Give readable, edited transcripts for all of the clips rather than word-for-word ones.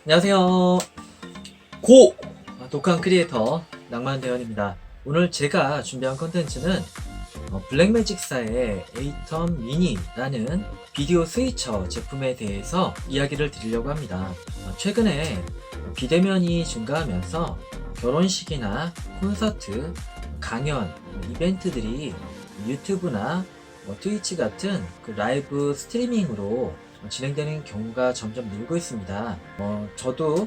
안녕하세요. 고! 독한 크리에이터 낭만대원입니다. 오늘 제가 준비한 컨텐츠는 블랙매직사의 에이텀 미니라는 비디오 스위처 제품에 대해서 이야기를 드리려고 합니다. 최근에 비대면이 증가하면서 결혼식이나 콘서트, 강연, 이벤트들이 유튜브나 트위치 같은 그 라이브 스트리밍으로 진행되는 경우가 점점 늘고 있습니다. 저도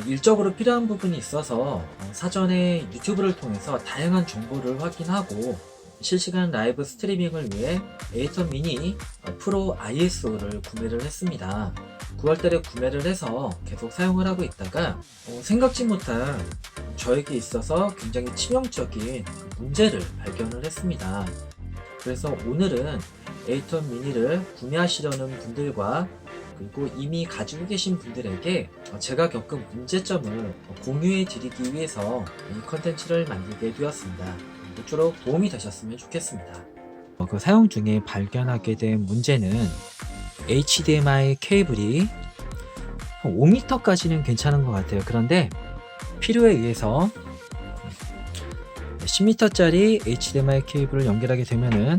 일적으로 필요한 부분이 있어서 사전에 유튜브를 통해서 다양한 정보를 확인하고 실시간 라이브 스트리밍을 위해 에이텀 미니 프로 ISO를 구매를 했습니다. 9월달에 구매를 해서 계속 사용을 하고 있다가 생각지 못한 저에게 있어서 굉장히 치명적인 문제를 발견을 했습니다. 그래서 오늘은 에이텀 미니를 구매하시려는 분들과 그리고 이미 가지고 계신 분들에게 제가 겪은 문제점을 공유해 드리기 위해서 이 컨텐츠를 만들게 되었습니다. 모쪼록 도움이 되셨으면 좋겠습니다. 그 사용 중에 발견하게 된 문제는 HDMI 케이블이 5m까지는 괜찮은 것 같아요. 그런데 필요에 의해서 10m짜리 HDMI 케이블을 연결하게 되면은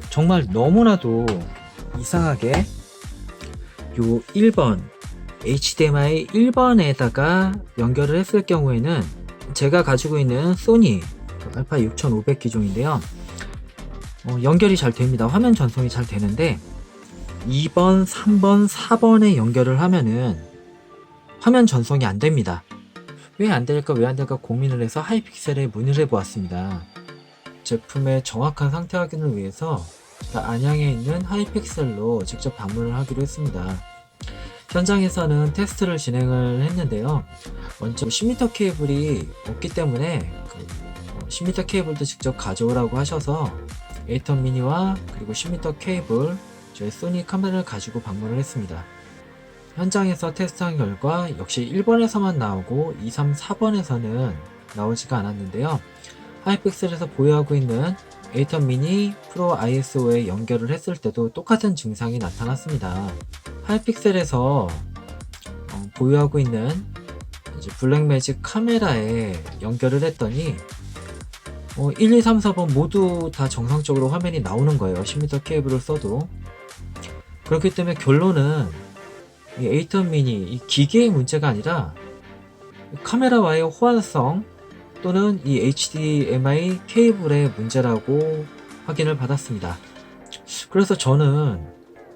정말 너무나도 이상하게 요 1번 HDMI 1번에다가 연결을 했을 경우에는 제가 가지고 있는 소니 알파 6500 기종인데요, 연결이 잘 됩니다. 화면 전송이 잘 되는데 2번, 3번, 4번에 연결을 하면은 화면 전송이 안 됩니다. 왜 안 될까 고민을 해서 하이픽셀에 문의를 해 보았습니다. 제품의 정확한 상태 확인을 위해서 제가 안양에 있는 하이픽셀로 직접 방문을 하기로 했습니다. 현장에서는 테스트를 진행을 했는데요, 먼저 10m 케이블이 없기 때문에 10m 케이블도 직접 가져오라고 하셔서 에이텀 미니와 그리고 10m 케이블, 저희 소니 카메라를 가지고 방문을 했습니다. 현장에서 테스트한 결과 역시 1번에서만 나오고 2, 3, 4번에서는 나오지가 않았는데요, 하이픽셀에서 보유하고 있는 에이텀 미니 프로 ISO에 연결을 했을 때도 똑같은 증상이 나타났습니다. 하이픽셀에서 보유하고 있는 이제 블랙매직 카메라에 연결을 했더니 1, 2, 3, 4번 모두 다 정상적으로 화면이 나오는 거예요. 10m 케이블을 써도. 그렇기 때문에 결론은 이 에이텀 미니 이 기계의 문제가 아니라 카메라와의 호환성 또는 이 HDMI 케이블의 문제라고 확인을 받았습니다. 그래서 저는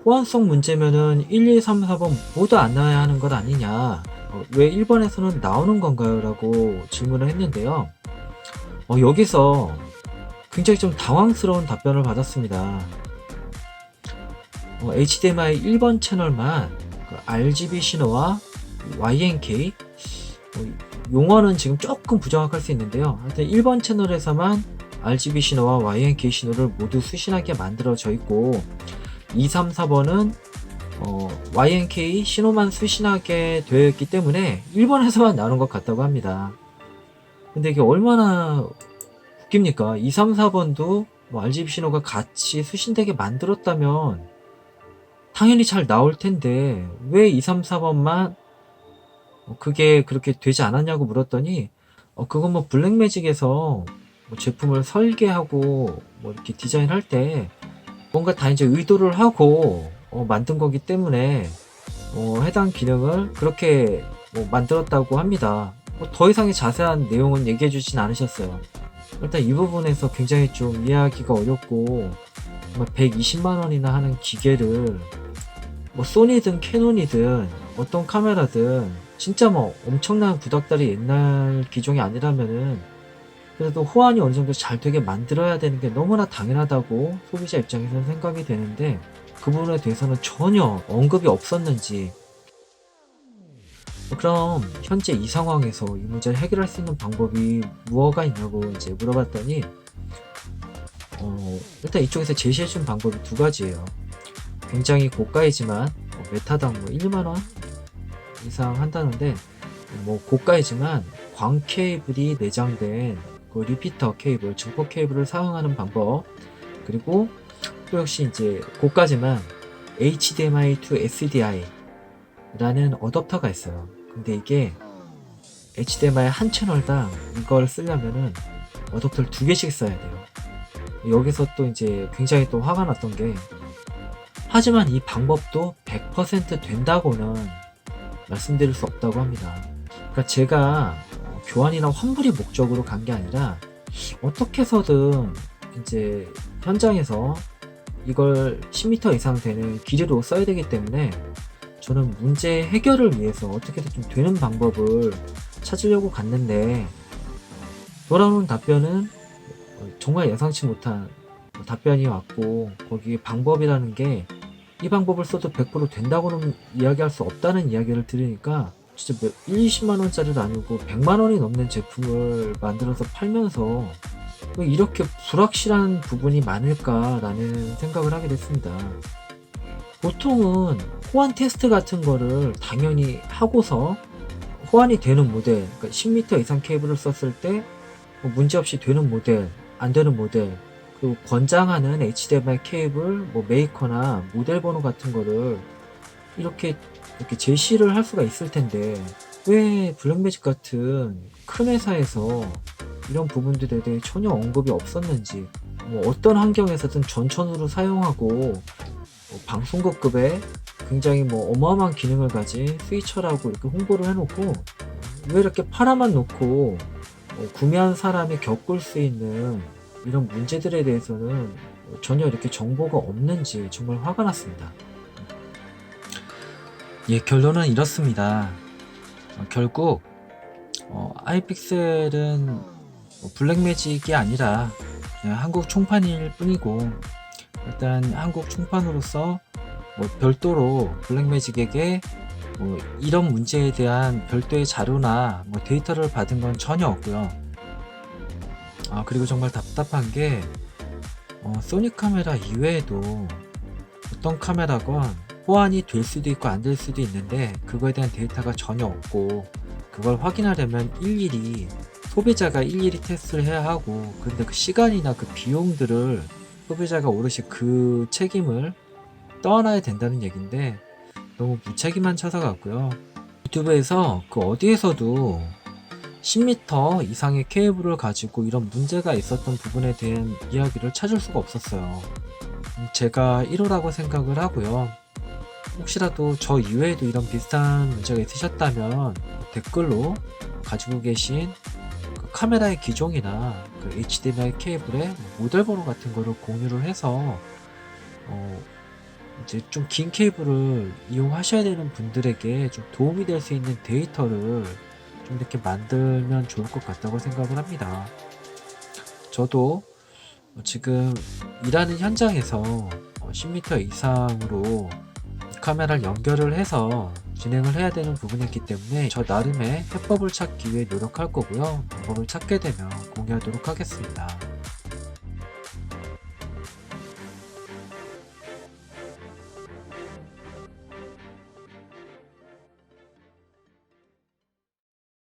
호환성 문제면은 1, 2, 3, 4번 모두 안 나와야 하는 것 아니냐, 왜 1번에서는 나오는 건가요? 라고 질문을 했는데요, 여기서 굉장히 좀 당황스러운 답변을 받았습니다. HDMI 1번 채널만 RGB 신호와 YNK, 용어는 지금 조금 부정확할 수 있는데요, 하여튼 1번 채널에서만 RGB 신호와 YNK 신호를 모두 수신하게 만들어져 있고 2, 3, 4번은 YNK 신호만 수신하게 되어 있기 때문에 1번에서만 나오는 것 같다고 합니다. 근데 이게 얼마나 웃깁니까? 2, 3, 4번도 RGB 신호가 같이 수신되게 만들었다면 당연히 잘 나올 텐데 왜 2, 3, 4번만 그게 그렇게 되지 않았냐고 물었더니 그건 뭐 블랙매직에서 제품을 설계하고 이렇게 디자인할 때 뭔가 다 이제 의도를 하고 만든 거기 때문에 해당 기능을 그렇게 만들었다고 합니다. 더 이상의 자세한 내용은 얘기해 주진 않으셨어요. 일단 이 부분에서 굉장히 좀 이해하기가 어렵고, 120만 원이나 하는 기계를 소니든 캐논이든 어떤 카메라든 진짜 엄청난 구닥다리 옛날 기종이 아니라면은 그래도 호환이 어느 정도 잘 되게 만들어야 되는 게 너무나 당연하다고 소비자 입장에서는 생각이 되는데, 그 부분에 대해서는 전혀 언급이 없었는지, 그럼 현재 이 상황에서 이 문제를 해결할 수 있는 방법이 무엇가 있냐고 이제 물어봤더니 일단 이쪽에서 제시해준 방법이 두 가지예요. 굉장히 고가이지만 메타당 1만원 이상 한다는데, 고가이지만 광 케이블이 내장된 그 리피터 케이블, 증폭 케이블을 사용하는 방법, 그리고 또 역시 이제 고가지만 HDMI to SDI 라는 어댑터가 있어요. 근데 이게 HDMI 한 채널당 이걸 쓰려면은 어댑터를 2개씩 써야 돼요. 여기서 또 이제 굉장히 또 화가 났던 게, 하지만 이 방법도 100% 된다고는 말씀드릴 수 없다고 합니다. 그러니까 제가 교환이나 환불이 목적으로 간 게 아니라 어떻게 해서든 이제 현장에서 이걸 10m 이상 되는 길이로 써야 되기 때문에 저는 문제 해결을 위해서 어떻게든 좀 되는 방법을 찾으려고 갔는데, 돌아오는 답변은 정말 예상치 못한 답변이 왔고, 거기 방법이라는 게 이 방법을 써도 100% 된다고는 이야기할 수 없다는 이야기를 들으니까 진짜 1, 20만 원짜리도 아니고 100만 원이 넘는 제품을 만들어서 팔면서 왜 이렇게 불확실한 부분이 많을까라는 생각을 하게 됐습니다. 보통은 호환 테스트 같은 거를 당연히 하고서 호환이 되는 모델, 그러니까 10m 이상 케이블을 썼을 때 문제없이 되는 모델, 안 되는 모델, 그리고 권장하는 HDMI 케이블 메이커나 모델 번호 같은 거를 이렇게 제시를 할 수가 있을 텐데, 왜 블랙매직 같은 큰 회사에서 이런 부분들에 대해 전혀 언급이 없었는지, 어떤 환경에서든 전천후로 사용하고 방송국급의 굉장히 어마어마한 기능을 가진 스위처라고 이렇게 홍보를 해놓고, 왜 이렇게 팔아만 놓고 구매한 사람이 겪을 수 있는 이런 문제들에 대해서는 전혀 이렇게 정보가 없는지 정말 화가 났습니다. 예, 결론은 이렇습니다. 결국 아이픽셀은 블랙매직이 아니라 그냥 한국 총판일 뿐이고, 일단 한국 총판으로서 별도로 블랙매직에게 이런 문제에 대한 별도의 자료나 데이터를 받은 건 전혀 없고요. 그리고 정말 답답한 게 소니 카메라 이외에도 어떤 카메라건 호환이 될 수도 있고 안 될 수도 있는데 그거에 대한 데이터가 전혀 없고, 그걸 확인하려면 소비자가 일일이 테스트를 해야 하고, 근데 그 시간이나 그 비용들을 소비자가 오롯이 그 책임을 떠안아야 된다는 얘기인데, 너무 무책임한 처사 같고요. 유튜브에서 그 어디에서도 10m 이상의 케이블을 가지고 이런 문제가 있었던 부분에 대한 이야기를 찾을 수가 없었어요. 제가 1호라고 생각을 하고요. 혹시라도 저 이외에도 이런 비슷한 문제가 있으셨다면 댓글로 가지고 계신 그 카메라의 기종이나 그 HDMI 케이블의 모델 번호 같은 거를 공유를 해서 이제 좀 긴 케이블을 이용하셔야 되는 분들에게 좀 도움이 될 수 있는 데이터를 좀 이렇게 만들면 좋을 것 같다고 생각을 합니다. 저도 지금 일하는 현장에서 10m 이상으로 카메라를 연결을 해서 진행을 해야 되는 부분이기 때문에 저 나름의 해법을 찾기 위해 노력할 거고요. 방법을 찾게 되면 공유하도록 하겠습니다.